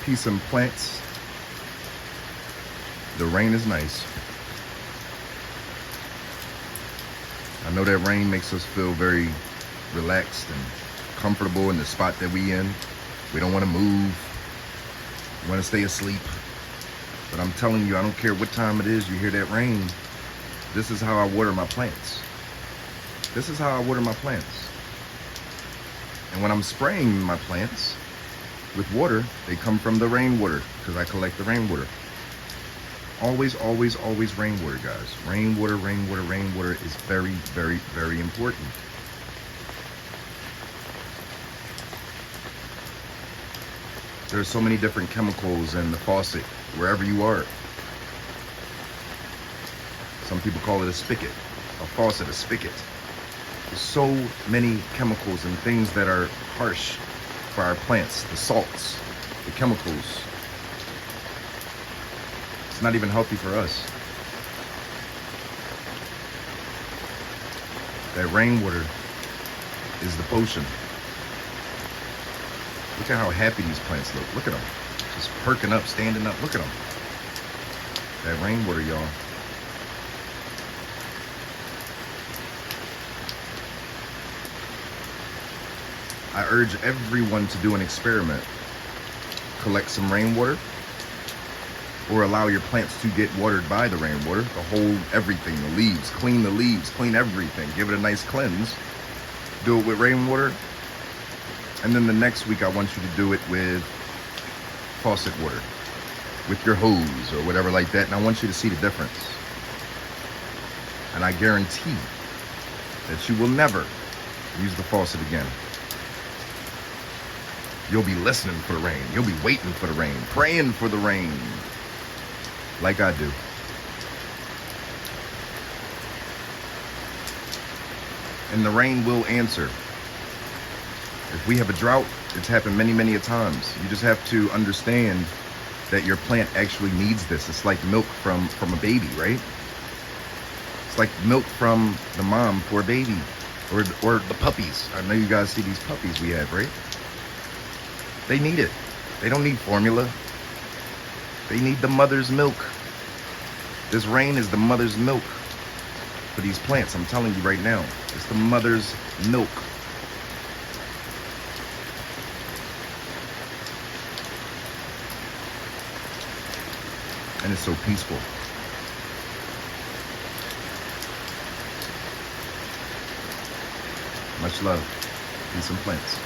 Peacenplants. The rain is nice. I know that rain makes us feel very relaxed and comfortable in the spot that we in. We don't want to move. We want to stay asleep. But I'm telling you, I don't care what time it is, you hear that rain. This is how I water my plants. This is how I water my plants. And when I'm spraying my plants with water, they come from the rainwater because I collect the rainwater. Always, always, always rainwater, guys. Rainwater, rainwater, rainwater is very, very, very important. There's so many different chemicals in the faucet, wherever you are. Some people call it a spigot, a faucet, a spigot. There's so many chemicals and things that are harsh for our plants, the salts, the chemicals. It's not even healthy for us. That rainwater is the potion. Look at how happy these plants look. Look at them. Just perking up, standing up. Look at them. That rainwater, y'all. I urge everyone to do an experiment. Collect some rainwater, or allow your plants to get watered by the rainwater. The whole everything, the leaves, clean everything. Give it a nice cleanse. Do it with rainwater. And then the next week, I want you to do it with faucet water, with your hose or whatever like that. And I want you to see the difference. And I guarantee that you will never use the faucet again. You'll be listening for the rain. You'll be waiting for the rain, praying for the rain, like I do. And the rain will answer. If we have a drought, it's happened many, many a times. You just have to understand that your plant actually needs this. It's like milk from a baby, right? It's like milk from the mom for a baby, or the puppies. I know you guys see these puppies we have, right? They need it. They don't need formula. They need the mother's milk. This rain is the mother's milk for these plants. I'm telling you right now, it's the mother's milk. And it's so peaceful. Much love. Peace and plants.